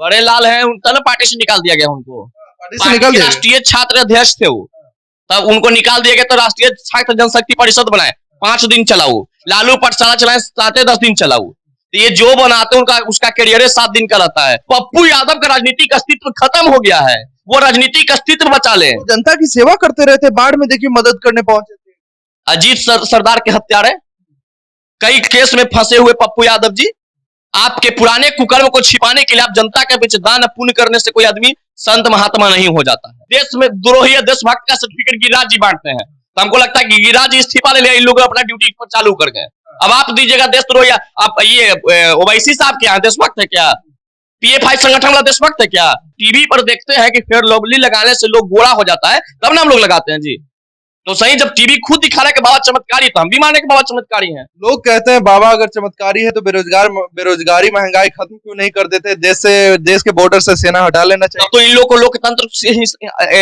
बड़े लाल हैं, उन तब पार्टी से निकाल दिया गया उनको। पार्टी से निकाल दिया? राष्ट्रीय छात्र अध्यक्ष थे वो, तब उनको निकाल दिया गया तो राष्ट्रीय छात्र जनशक्ति परिषद बनाए, 5 दिन चला वो। लालू पाठशाला चलाए 7-10 दिन चला वो। तो ये जो बनाते उनका उसका करियर 7 दिन का रहता है। पप्पू यादव का राजनीतिक अस्तित्व खत्म हो गया है, वो राजनीतिक अस्तित्व बचा ले। जनता की सेवा करते रहते, बाढ़ में देखिए मदद करने पहुंचे थे। अजीत सरदार के हत्यारे, कई केस में फंसे हुए पप्पू यादव जी, आपके पुराने कुकर्म को छिपाने के लिए आप जनता के पीछे दान पुण्य करने से कोई आदमी संत महात्मा नहीं हो जाता है। देश में द्रोही या देशभक्त का सर्टिफिकेट गिरिराज जी बांटते हैं, तो हमको लगता है कि गिरिराज जी इस्तीफा ले लिया, इन लोग अपना ड्यूटी पर चालू कर गए। अब आप दीजिएगा देशद्रोही, आप ये ओवैसी साहब क्या देशभक्त है क्या? पीएफआई संगठन वाला देशभक्त है क्या? टीवी पर देखते हैं कि फेयर लवली लगाने से लोग गोरा हो जाता है, तब ना हम लोग लगाते हैं जी। तो सही, जब टीवी खुद दिखा रहा है कि बाबा चमत्कारी, तो हम भी माने कि बाबा चमत्कारी हैं। लोग कहते हैं बाबा अगर चमत्कारी है तो बेरोजगारी महंगाई खत्म क्यों नहीं कर देते? देश के बॉर्डर से सेना हटा लेना चाहिए। तो इन लोग को लोकतंत्र से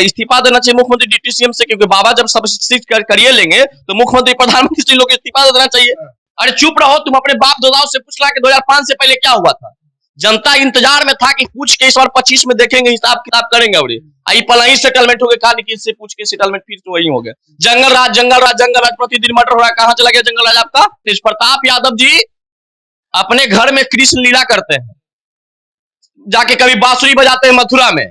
इस्तीफा देना चाहिए मुख्यमंत्री डिप्टी सीएम से, क्योंकि बाबा जब सब चीज करिए लेंगे तो मुख्यमंत्री प्रधानमंत्री से लोग इस्तीफा देना चाहिए। अरे चुप रहो, तुम अपने बाप दादाओं से पूछ ला कि 2005 से पहले क्या हुआ था। जनता इंतजार में था कि पूछ के इस बार 25 में देखेंगे, हिसाब किताब करेंगे। और आई पलाही सेटलमेंट हो गया, कहा कि इससे पूछ के सेटलमेंट फिर तो वही हो गया। जंगल राज प्रतिदिन मर्डर हो रहा है। कहां चला गया जंगल राज आपका? तेज प्रताप यादव जी अपने घर में कृष्ण लीला करते हैं, जाके कभी बांसुरी बजाते हैं मथुरा में।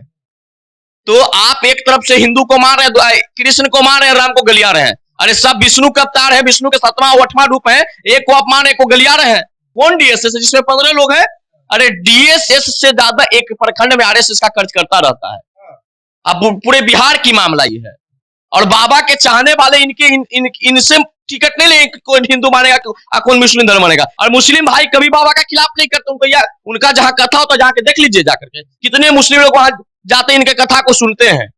तो आप एक तरफ से हिंदू को मार रहे हैं, कृष्ण को मार रहे हैं, राम को गलिया रहे हैं। अरे सब विष्णु का अवतार है, विष्णु के 7वां 8वां रूप है, एक को अपमान एक को गलिया रहे हैं। कौन डीएसएस है जिसमें 15 लोग हैं? अरे डीएसएस से ज्यादा एक प्रखंड में आरएसएस का खर्च करता रहता है। अब पूरे बिहार की मामला ये है। और बाबा के चाहने वाले इनसे टिकट नहीं लेंगे, कौन हिंदू मानेगा कौन मुस्लिम धर्म मानेगा। और मुस्लिम भाई कभी बाबा का खिलाफ नहीं करते, उनको यार उनका जहां कथा होता है जाके देख लीजिए जाकर के, कितने मुस्लिम लोग वहां जाते इनके कथा को सुनते हैं।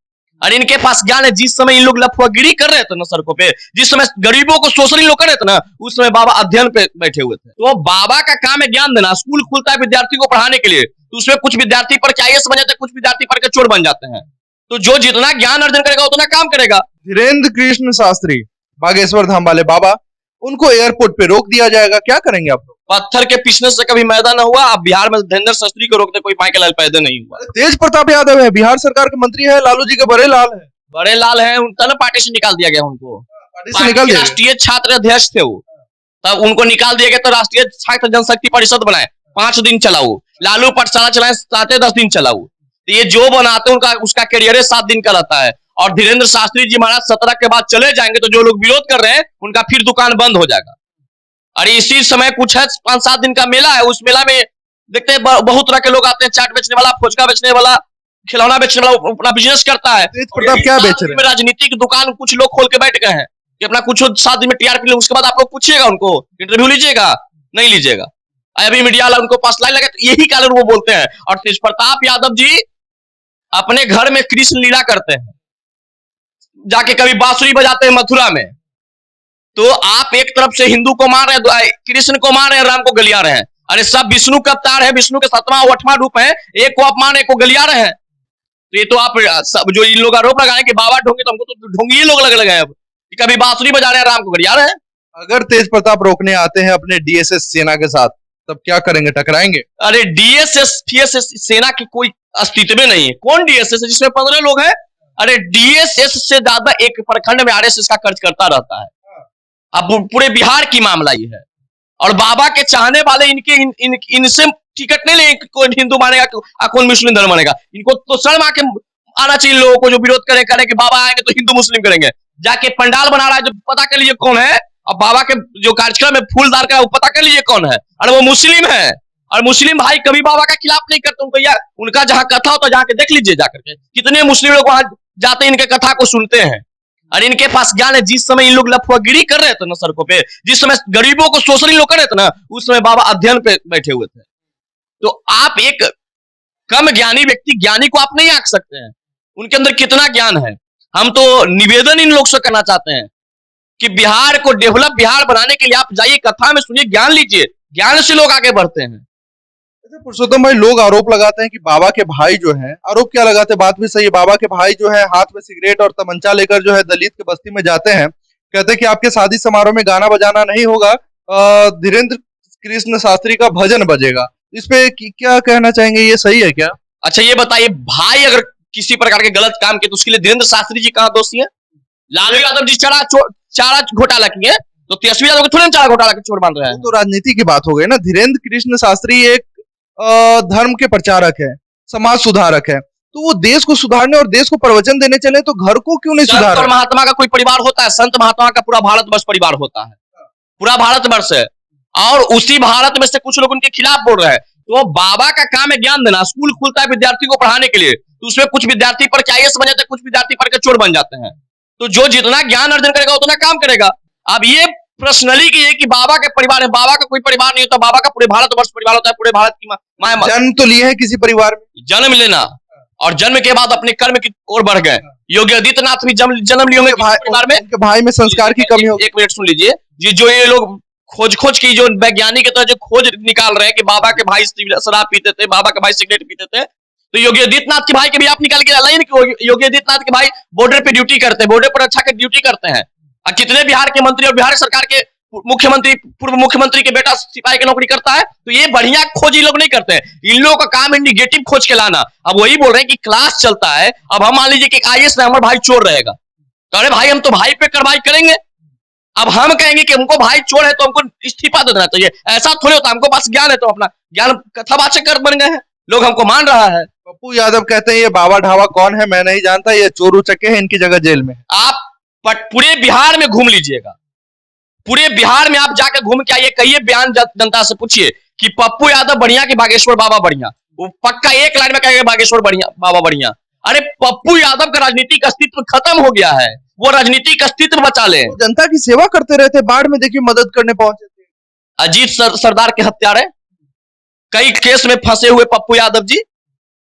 और इनके पास ज्ञान है। जिस समय इन लोग लफुआगिरी कर रहे थे ना सड़कों पे, जिस समय गरीबों को शोषण इन लोग कर रहे थे ना, उस समय बाबा अध्ययन पे बैठे हुए थे। तो बाबा का काम है ज्ञान देना। स्कूल खुलता है विद्यार्थी को पढ़ाने के लिए, तो उसमें कुछ विद्यार्थी पढ़ के आईएएस बन जाते हैं, कुछ विद्यार्थी पढ़ के चोर बन जाते हैं। तो जो जितना ज्ञान अर्जन करेगा उतना काम करेगा। धीरेन्द्र कृष्ण शास्त्री बागेश्वर धाम वाले बाबा, उनको एयरपोर्ट पे रोक दिया जाएगा, क्या करेंगे आप लोग? पत्थर के पीछने से कभी मैदा न हुआ। अब बिहार में धीरेन्द्र शास्त्री को रोकते कोई माइकल लाल पैदा नहीं हुआ। तेज प्रताप यादव है, बिहार सरकार के मंत्री है, लालू जी के बड़े लाल है। बड़े लाल हैं, उन तब पार्टी से निकाल दिया गया उनको। पार्टी से निकाल दिया? राष्ट्रीय छात्र अध्यक्ष थे वो, तब उनको निकाल दिया गया तो राष्ट्रीय छात्र जनशक्ति परिषद बनाए, 5 दिन चला वो। लालू पाठशाला चलाए 7-10 दिन चला वो। तो ये जो बनाते उनका उसका करियर 7 दिन का रहता है। और धीरेन्द्र शास्त्री जी महाराज 17 के बाद चले जाएंगे, तो जो लोग विरोध कर रहे हैं उनका फिर दुकान बंद हो जाएगा। और इसी समय कुछ है 5-7 दिन का मेला है, उस मेला में देखते हैं बहुत तरह के लोग आते हैं। चाट बेचने वाला, फुचका बेचने वाला, खिलौना बेचने वाला अपना बिजनेस करता है। तेज प्रताप क्या बेच रहे हैं? राजनीतिक दुकान कुछ लोग खोल के बैठ गए हैं कि अपना कुछ 7 दिन में टीआरपी ले। उसके बाद आप लोग पूछिएगा, उनको इंटरव्यू लीजिएगा, नहीं लीजिएगा। अभी मीडिया वाला उनको पास लाइन लगे, तो यही कारण वो बोलते हैं। और तेज प्रताप यादव जी अपने घर में कृष्ण लीला करते हैं, जाके कभी बांसुरी बजाते हैं मथुरा में। तो आप एक तरफ से हिंदू को मार रहे हैं, कृष्ण को मार रहे हैं, राम को गलिया रहे हैं। अरे सब विष्णु का अवतार है, विष्णु के 7वां 8वां रूप है, एक को अपमान एक को गलिया रहे हैं। तो ये तो आप सब जो इन लोग आरोप लगाए कि बाबा ढोंगी, तो हमको तो ढोंगी लोग लग गए। अब कभी बांसुरी बजा रहे हैं, राम को गलिया रहे हैं। अगर तेज प्रताप रोकने आते हैं अपने डीएसएस सेना के साथ, तब क्या करेंगे? टकराएंगे? अरे डीएसएस पीएसएस सेना की कोई अस्तित्व नहीं है। कौन डीएसएस है जिसमें 15 लोग हैं? अरे डीएसएस से ज्यादा एक प्रखंड में आरएसएस का खर्च करता रहता है। अब पूरे बिहार की मामला ये है। और बाबा के चाहने वाले इनसे टिकट नहीं लेंगे, कौन हिंदू मानेगा कौन मुस्लिम धर्म मानेगा। इनको तो शर्म आके आना चाहिए लोगों को, जो विरोध करे कि बाबा आएंगे तो हिंदू मुस्लिम करेंगे। जाके पंडाल बना रहा है, जो पता कर लीजिए कौन है। और बाबा के जो कार्यक्रम है फूलदार का, वो पता कर लीजिए कौन है। और वो मुस्लिम है। और मुस्लिम भाई कभी बाबा का खिलाफ नहीं करते, उनको यार उनका जहां कथा होता है जाके देख लीजिए जाकर के, कितने मुस्लिम लोग वहां जाते इनके कथा को सुनते हैं। और इनके पास ज्ञान है। जिस समय इन लोग लफुआगिरी कर रहे थे ना सड़कों पे, जिस समय गरीबों को शोषण इन लोग कर रहे थे ना, उस समय बाबा अध्ययन पे बैठे हुए थे। तो आप एक कम ज्ञानी व्यक्ति, ज्ञानी को आप नहीं आंक सकते हैं, उनके अंदर कितना ज्ञान है। हम तो निवेदन इन लोग से करना चाहते हैं कि बिहार को डेवलप बिहार बनाने के लिए आप जाइए, कथा में सुनिए, ज्ञान लीजिए, ज्ञान से लोग आगे बढ़ते हैं। पुरुषोत्तम भाई, लोग आरोप लगाते हैं कि बाबा के भाई जो है, आरोप क्या लगाते हैं, बात भी सही है, बाबा के भाई जो है हाथ में सिगरेट और तमंचा लेकर जो है दलित के बस्ती में जाते हैं, कहते हैं कि आपके शादी समारोह में गाना बजाना नहीं होगा, धीरेन्द्र कृष्ण शास्त्री का भजन बजेगा। इस पे क्या कहना चाहेंगे, ये सही है क्या? अच्छा ये बताइए, भाई अगर किसी प्रकार के गलत काम किए तो उसके लिए धीरेन्द्र शास्त्री जी कहाँ दोषी है? लालू यादव जी चारा घोटाला किए तो तेजस्वी यादव को थोड़ी चारा घोटाला के चोर मान रहे हैं। तो राजनीति की बात हो गई ना। धीरेन्द्र कृष्ण शास्त्री एक धर्म के प्रचारक है, समाज सुधारक है, तो वो देश को सुधारने और देश को प्रवचन देने चले तो घर को क्यों नहीं सुधार? संत महात्मा का कोई परिवार होता है? संत महात्मा का पूरा भारतवर्ष परिवार होता है, पूरा भारतवर्ष है, और उसी भारत में से कुछ लोग उनके खिलाफ बोल रहे हैं। तो बाबा का काम है ज्ञान देना। स्कूल खुलता है विद्यार्थी को पढ़ाने के लिए, तो उसमें कुछ विद्यार्थी पढ़ के आईएएस बन जाते हैं, कुछ विद्यार्थी पढ़ के चोर बन जाते हैं। तो जो जितना ज्ञान अर्जन करेगा उतना काम करेगा। अब ये पर्सनली की है कि बाबा के परिवार है, बाबा का कोई परिवार नहीं होता, बाबा का पूरे भारतवर्ष परिवार होता है, पूरे भारत की माँ। जन्म तो लिए है किसी परिवार में, जन्म लेना और जन्म के बाद अपने कर्म की ओर बढ़ गए। योगी आदित्यनाथ भी जन्म लिए होंगे परिवार में, भाई में संस्कार की कमी हो। एक मिनट सुन लीजिए जी, जो ये लोग खोज की, जो वैज्ञानिक जो खोज निकाल रहे हैं कि बाबा के भाई शराब पीते थे, बाबा के भाई सिगरेट पीते थे, तो योगी आदित्यनाथ के भाई के भी आप निकाल के लाइन कि योगी आदित्यनाथ के भाई बॉर्डर पे ड्यूटी करते हैं, बॉर्डर पर अच्छा के ड्यूटी करते हैं। और कितने बिहार के मंत्री और बिहार सरकार के मुख्यमंत्री, पूर्व मुख्यमंत्री के बेटा सिपाही की नौकरी करता है। तो ये बढ़िया खोज इन लोग नहीं करते हैं, इन लोगों का काम है निगेटिव खोज के लाना। अब वही बोल रहे हैं कि क्लास चलता है, अब हम मान लीजिए कि आईएएस में हमारा भाई चोर रहेगा, तो अरे भाई हम तो भाई पे कार्रवाई करेंगे। अब हम कहेंगे कि हमको भाई चोर है तो हमको इस्तीफा दे देना चाहिए, ऐसा थोड़ी होता। हमको पास ज्ञान है तो अपना ज्ञान कथावाचक कर बन गए हैं, लोग हमको मान रहा है। पप्पू यादव कहते हैं ये बाबा ढाबा कौन है मैं नहीं जानता, ये चोर उचक्के हैं, इनकी जगह जेल में। आप पूरे बिहार में घूम लीजिएगा, पूरे बिहार में आप जाकर घूम के आइए, कहिए बयान जनता से पूछिए कि पप्पू यादव बढ़िया कि बागेश्वर बाबा बढ़िया, वो पक्का एक लाइन में कहेगा बागेश्वर बढ़िया, बाबा बढ़िया। अरे पप्पू यादव का राजनीतिक अस्तित्व खत्म हो गया है, वो राजनीतिक अस्तित्व बचा ले। जनता की सेवा करते रहते, बाढ़ में देखिए मदद करने पहुंचे थे। अजीत सरदार के हत्यारे, कई केस में फंसे हुए पप्पू यादव जी,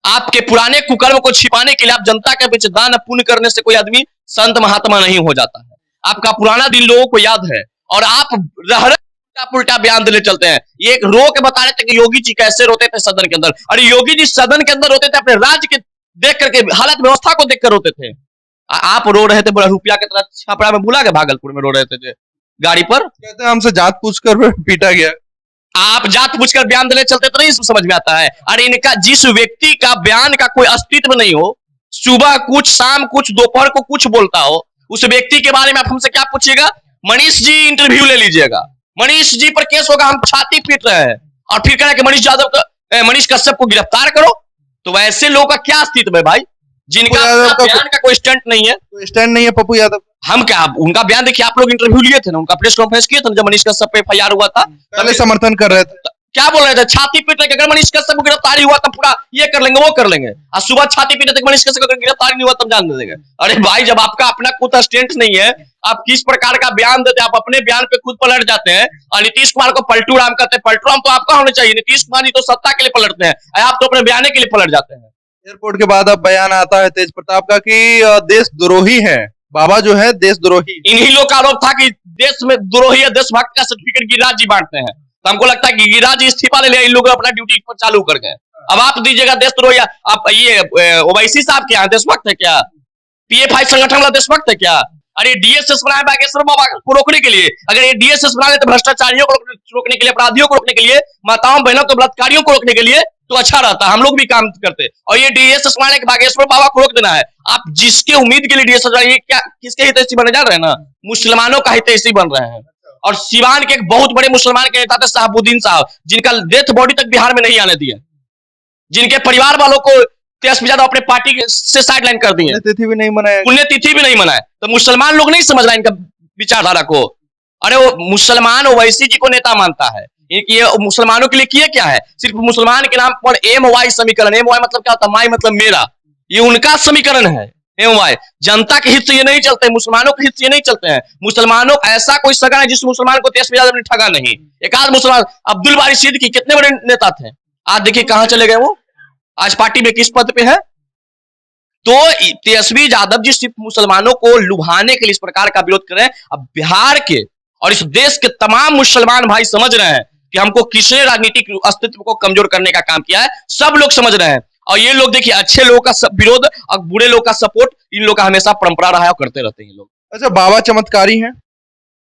आपके पुराने कुकर्म को छिपाने के लिए आप जनता के बीच दान पुण्य करने से कोई आदमी संत महात्मा नहीं हो जाता है। आपका पुराना दिन लोगों को याद है और आप उल्टा बयान देने चलते हैं। ये एक रो के बता रहे थे कि योगी जी कैसे रोते थे सदन के अंदर। अरे योगी जी सदन के अंदर रोते थे, अपने राज्य के देख करके, हालत व्यवस्था को देखकर रोते थे। आप रो रहे थे बड़ा रुपया की तरह, छपरा में भूला के भागलपुर में रो रहे थे गाड़ी पर। कहते हैं हमसे जात पूछकर पीटा गया। आप जात पूछकर बयान देने चलते तो नहीं समझ में आता है। अरे इनका जिस व्यक्ति का बयान का कोई अस्तित्व नहीं हो, सुबह कुछ शाम कुछ दोपहर को कुछ बोलता हो, उस व्यक्ति के बारे में आप हमसे क्या पूछिएगा? मनीष जी इंटरव्यू ले लीजिएगा, मनीष जी पर केस होगा, हम छाती पीट रहे हैं, और फिर कह रहे कि मनीष कश्यप को गिरफ्तार करो। तो वैसे लोगों का क्या अस्तित्व है भाई, जिनका बयान का कोई स्टैंड नहीं है? कोई स्टैंड नहीं है पप्पू यादव। हम क्या, उनका बयान देखिए, आप लोग इंटरव्यू लिए थे ना, उनका प्रेस कॉन्फ्रेंस किए थे जब मनीष कश्यप पे एफआईआर हुआ था, पहले समर्थन कर रहे थे। क्या बोल रहे थे? छाती पीट रहे, अगर मनीष कश्यप को गिरफ्तारी हुआ तब पूरा ये कर लेंगे वो कर लेंगे, और सुबह छाती पीटे थे मनीष कश्यप को गिरफ्तारी नहीं हुआ तब जान दे देंगे। अरे भाई जब आपका अपना खुद स्टैंड नहीं है, आप किस प्रकार का बयान देते हैं? आप अपने बयान पे खुद पलट जाते हैं और नीतीश कुमार को पलटू राम कहते हैं। पलटू राम तो आपका होना चाहिए, नीतीश कुमार जी तो सत्ता के लिए पलटते हैं, आप तो अपने बयान के लिए पलट जाते हैं। एयरपोर्ट के बाद अब बयान आता है तेज प्रताप का कि देशद्रोही है बाबा, जो है देशद्रोही। इन्हीं लोग का आरोप था कि देश में द्रोही है देशभक्त का सर्टिफिकेट गिरिराज जी बांटते हैं, तो हमको लगता है कि गिरिराज जी इस्तीफा ले लिया, इन लोग अपना ड्यूटी पर चालू कर गए। अब आप दीजिएगा देशद्रोही। आप ये ओवैसी साहब क्या देशभक्त है क्या? पीएफआई संगठन वाला देशभक्त है क्या? अरे डीएसएस बनाए बागेश्वर बाबा को रोकने के लिए, अगर ये डीएसएस बना ले तो भ्रष्टाचारियों को रोकने के लिए, अपराधियों को रोकने के लिए, माताओं बहनों को बलात्कारियों को रोकने के लिए, तो अच्छा रहता, हम लोग भी काम करते। और ये डीएसएस बनाने के बागेश्वर बाबा को रोक देना है। आप जिसके उम्मीद के लिए डीएसएस बना, ये क्या किसके हितैषी बने जा रहे हैं ना? मुसलमानों का हितैषी बन रहे हैं। और सिवान के एक बहुत बड़े मुसलमान के नेता थे साहबुद्दीन साहब, जिनका डेथ बॉडी तक बिहार में नहीं आने दिए, जिनके परिवार वालों को तेजस्वी यादव अपने पार्टी से साइडलाइन कर दिए, पुण्यतिथि भी नहीं मनाया, पुण्यतिथि भी नहीं मनाए। तो मुसलमान लोग नहीं समझ रहे इनका विचारधारा को। अरे वो मुसलमान ओवैसी जी को नेता मानता है, ये मुसलमानों के लिए किए क्या है? सिर्फ मुसलमान के नाम पर MY समीकरण, MY मतलब क्या होता है? माई मतलब मेरा, ये उनका समीकरण है। MY जनता के हित से ये नहीं चलते, मुसलमानों के हित से ये नहीं चलते हैं। मुसलमानों ऐसा कोई सगा है जिस मुसलमान को तेजस्वी यादव ने ठगा नहीं। एक आध मुसलमान, अब्दुल बारी सिद्दीकी कितने बड़े नेता थे, आज देखिए कहां चले गए वो, आज पार्टी में किस पद पे है। तो तेजस्वी यादव जी सिर्फ मुसलमानों को लुभाने के लिए इस प्रकार का विरोध कर रहे हैं। अब बिहार के और इस देश के तमाम मुसलमान भाई समझ रहे हैं कि हमको किसने राजनीतिक अस्तित्व को कमजोर करने का काम किया है, सब लोग समझ रहे हैं। और ये लोग देखिए अच्छे लोगों का विरोध और बुरे लोग का सपोर्ट, इन लोग का हमेशा परंपरा रहा है और करते रहते हैं लोग। अच्छा बाबा चमत्कारी हैं?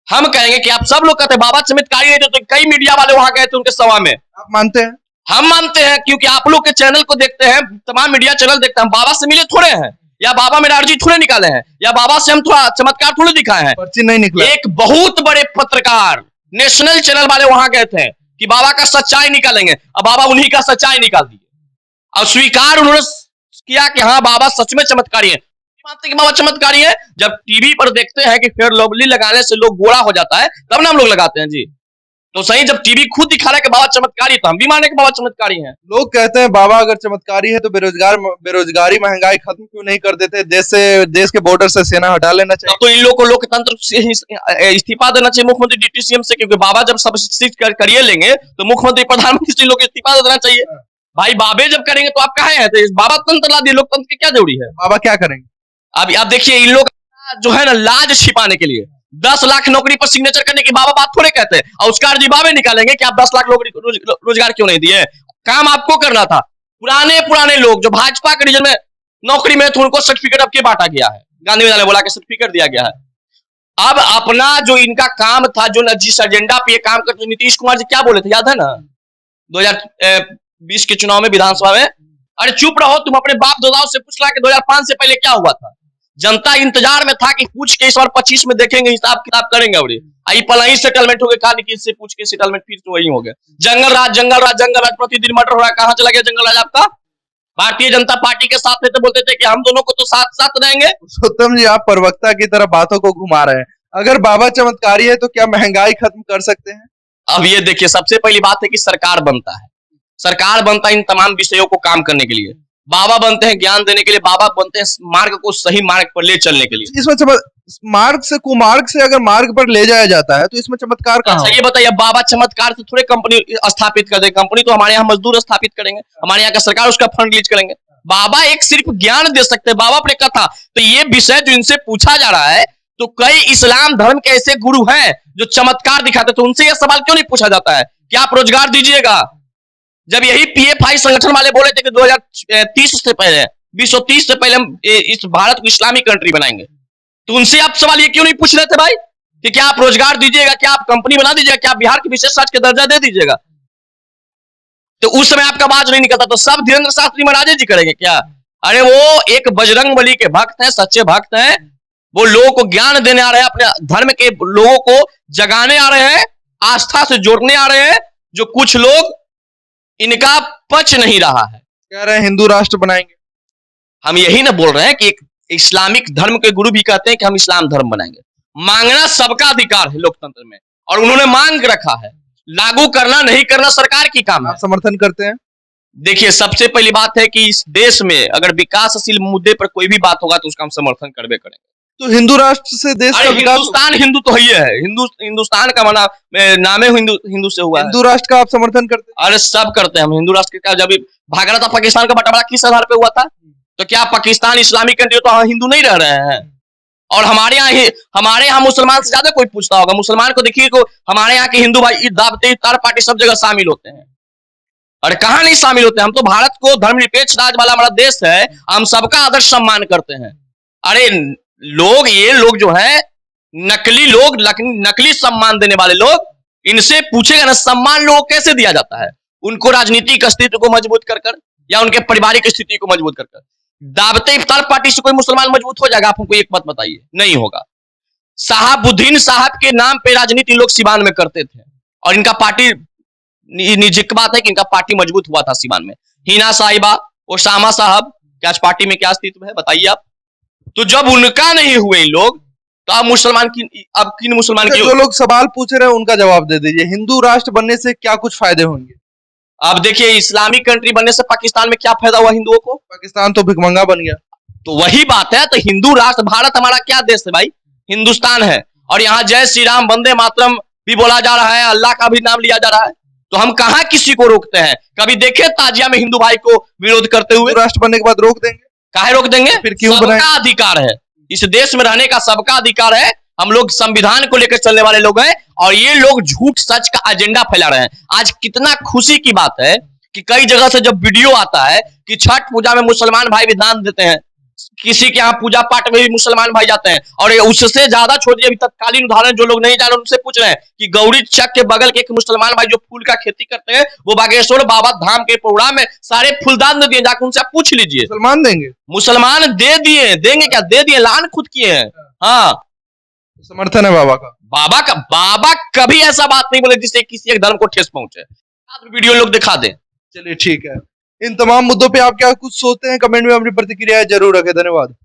हम कहेंगे कि आप सब लोग कहते हैं बाबा चमत्कारी नहीं थे, तो कई मीडिया वाले वहां गए थे उनके सभा में। आप मानते हैं? हम मानते हैं क्योंकि आप लोग के चैनल को देखते हैं, तमाम मीडिया चैनल देखते हैं, बाबा से मिले थोड़े हैं, या बाबा मेरा अर्जी थोड़े निकाले हैं, या बाबा से हम थोड़ा चमत्कार थोड़े दिखाए हैं। पर्ची नहीं निकला। एक बहुत बड़े पत्रकार नेशनल चैनल वाले वहां गए थे कि बाबा का सच्चाई निकालेंगे, अब बाबा उन्हीं का सच्चाई निकाल दिए और स्वीकार उन्होंने किया कि हाँ बाबा सच में चमत्कारी है। मानते कि बाबा चमत्कारी है। जब टीवी पर देखते हैं कि फेयर लवली लगाने से लोग गोरा हो जाता है, तब ना हम लोग लगाते हैं जी। तो सही, जब टीवी खुद दिखा रहा है कि बाबा चमत्कारी, तो हम भी माने कि बाबा चमत्कारी हैं। लोग कहते हैं बाबा अगर चमत्कारी है तो बेरोजगारी महंगाई खत्म क्यों नहीं कर देते, देश के बॉर्डर से सेना हटा लेना चाहिए। तो इन लोगों को लोकतंत्र से इस्तीफा देना चाहिए, मुख्यमंत्री डिप्टी सीएम से, क्योंकि बाबा जब सब चीज करिए लेंगे तो मुख्यमंत्री प्रधानमंत्री से लोग इस्तीफा देना चाहिए। भाई बाबे जब करेंगे तो आप कहाँ हैं? तो बाबा तंत्र ला दिए, लोकतंत्र की क्या जरूरी है? बाबा क्या करेंगे? अब आप देखिए, इन लोग जो है ना लाज छिपाने के लिए 10 लाख नौकरी पर सिग्नेचर करने की बाबा बात थोड़े कहते हैं, और उसका अर्जी बाबे निकालेंगे कि आप 10 लाख रोजगार क्यों नहीं दिए। काम आपको करना था। पुराने लोग जो भाजपा के रीजन में नौकरी में थे उनको सर्टिफिकेट अब के बांटा गया है, गांधी मैदान बोला के सर्टिफिकेट दिया गया है। अब अपना जो इनका काम था, जो जिस एजेंडा पे ये काम करते, नीतीश कुमार जी क्या बोले थे याद है ना 2020 के चुनाव में विधानसभा में, अरे चुप रहो, तुम अपने बाप दादाओं से पूछ ला कि 2005 से पहले क्या हुआ था। जनता इंतजार में था कि पूछ के इस बार 25 में देखेंगे, हिसाब किताब करेंगे। और आई पलाही सेटलमेंट हो गया, कहा कि इससे पूछ के सेटलमेंट फिर तो वही हो गया। जंगल राज प्रतिदिन मर्डर हो रहा है। कहां चला गया जंगल राज आपका? भारतीय जनता पार्टी के साथ थे तो बोलते थे कि हम दोनों को तो साथ साथ रहेंगे। पुरुषोत्तम जी, आप प्रवक्ता की तरह बातों को घुमा रहे हैं। अगर बाबा चमत्कारी है तो क्या महंगाई खत्म कर सकते हैं? अब ये देखिए, सबसे पहली बात है कि सरकार बनता है, सरकार बनता है इन तमाम विषयों को काम करने के लिए। बाबा बनते हैं ज्ञान देने के लिए, बाबा बनते हैं मार्ग को सही मार्ग पर ले चलने के लिए। इसमें मार्ग से कुमार्ग से अगर मार्ग पर ले जाया जाता है तो इसमें चमत्कार कहाँ? अच्छा ये बताइए, बाबा चमत्कार से थोड़े कंपनी स्थापित कर दे। कंपनी तो हमारे यहाँ मजदूर स्थापित करेंगे, हमारे यहाँ का सरकार उसका फंड रिलीज करेंगे। बाबा एक सिर्फ ज्ञान दे सकते हैं, बाबा अपने कथा। तो ये विषय जो इनसे पूछा जा रहा है, तो कई इस्लाम धर्म के ऐसे गुरु हैं जो चमत्कार दिखाते, तो उनसे यह सवाल क्यों नहीं पूछा जाता है कि आप रोजगार दीजिएगा? जब यही पीएफआई संगठन वाले बोले थे कि 2030 से पहले 2030 से पहले हम इस भारत को इस्लामिक कंट्री बनाएंगे, तो उनसे आप सवाल ये क्यों नहीं पूछ रहे थे भाई कि क्या आप रोजगार दीजिएगा, क्या आप कंपनी बना दीजिएगा, क्या आप बिहार के विशेष राज्य का दर्जा दे दीजिएगा? तो उस समय आपका आवाज नहीं निकलता। तो सब धीरेन्द्र शास्त्री महाराज जी करेंगे क्या? अरे वो एक बजरंग बली के भक्त हैं, सच्चे भक्त हैं। वो लोगों को ज्ञान देने आ रहे हैं, अपने धर्म के लोगों को जगाने आ रहे हैं, आस्था से जोड़ने आ रहे हैं, जो कुछ लोग इनका पच नहीं रहा है। कह रहे हैं हिंदू राष्ट्र बनाएंगे। हम यही ना बोल रहे हैं कि एक इस्लामिक धर्म के गुरु भी कहते हैं कि हम इस्लाम धर्म बनाएंगे। मांगना सबका अधिकार है लोकतंत्र में, और उन्होंने मांग रखा है। लागू करना नहीं करना सरकार की काम है। आप समर्थन करते हैं? देखिए, सबसे पहली बात है कि इस देश में अगर विकासशील मुद्दे पर कोई भी बात होगा तो उसका हम समर्थन करबे करेंगे। तो हिंदू राष्ट्र से देश का विकास? हिंदुस्तान हिंदू तो ही है, हिंदुस्तान का माना नाम है हिंदू से हुआ है। हिंदू राष्ट्र का आप समर्थन करते हैं? अरे सब करते हैं हम हिंदू राष्ट्र का। जब भाग रहा था पाकिस्तान का बंटवारा किस आधार पे हुआ था? तो क्या पाकिस्तान इस्लामिक कंट्री तो हिंदू नहीं रह रहे हैं? और हमारे यहाँ मुसलमान से ज्यादा कोई पूछता होगा। मुसलमान को देखिए, को हमारे यहाँ के हिंदू भाई दावते इफ्तार पार्टी सब जगह शामिल होते हैं। अरे कहाँ नहीं शामिल होते? हम तो भारत को धर्मनिरपेक्ष राज वाला हमारा देश है, हम सबका आदर सम्मान करते हैं। अरे ये लोग जो है नकली लोग, नकली सम्मान देने वाले लोग, इनसे पूछेगा ना सम्मान लोगों को कैसे दिया जाता है? उनको राजनीतिक अस्तित्व को मजबूत कर या उनके पारिवारिक स्थिति को मजबूत कर। दावते इफ्तार पार्टी से कोई मुसलमान मजबूत हो जाएगा? आप हमको एक बात बताइए, नहीं होगा। साहबुद्दीन साहब के नाम पे राजनीति लोग सिवान में करते थे, और इनका पार्टी निजी बात है कि इनका पार्टी मजबूत हुआ था सिवान में। हिना साहिबा, ओसामा साहब, क्या आज पार्टी में क्या अस्तित्व है बताइए आप? तो जब उनका नहीं हुए इन लोग, तो अब किन मुसलमान की? जो लोग सवाल पूछ रहे हैं उनका जवाब दे दीजिए। हिंदू राष्ट्र बनने से क्या कुछ फायदे होंगे? अब देखिए, इस्लामिक कंट्री बनने से पाकिस्तान में क्या फायदा हुआ हिंदुओं को? पाकिस्तान तो भिखमंगा बन गया। तो वही बात है। तो हिंदू राष्ट्र, भारत हमारा क्या देश है भाई? हिंदुस्तान है। और यहाँ जय श्री राम वंदे मातरम भी बोला जा रहा है, अल्लाह का भी नाम लिया जा रहा है। तो हम कहाँ किसी को रोकते हैं? कभी देखे ताजिया में हिंदू भाई को विरोध करते हुए? राष्ट्र बनने के बाद रोक देंगे? काहे रोक देंगे? फिर क्यों बनाए? सबका अधिकार है, इस देश में रहने का सबका अधिकार है। हम लोग संविधान को लेकर चलने वाले लोग हैं, और ये लोग झूठ सच का एजेंडा फैला रहे हैं। आज कितना खुशी की बात है कि कई जगह से जब वीडियो आता है कि छठ पूजा में मुसलमान भाई भी दान देते हैं, किसी के यहाँ पूजा पाठ में भी मुसलमान भाई जाते हैं। और ये उससे ज्यादा छोड़िए, अभी तत्कालीन उदाहरण जो लोग नहीं जान रहे उनसे पूछ रहे हैं कि गौरी चक के बगल के एक मुसलमान भाई जो फूल का खेती करते हैं, वो बागेश्वर बाबा धाम के प्रोग्राम में सारे फूलदान दे दिए, जाकर उनसे आप पूछ लीजिए। मुसलमान देंगे, मुसलमान दे दिए, देंगे क्या, दे दिए, ऐलान खुद किए हैं। हाँ, समर्थन है बाबा का। बाबा कभी ऐसा बात नहीं बोले जिससे किसी एक धर्म को ठेस पहुंचे। वीडियो लोग दिखा दें। चलिए ठीक है, इन तमाम मुद्दों पे आप क्या कुछ सोचते हैं, कमेंट में अपनी प्रतिक्रिया जरूर रखें। धन्यवाद।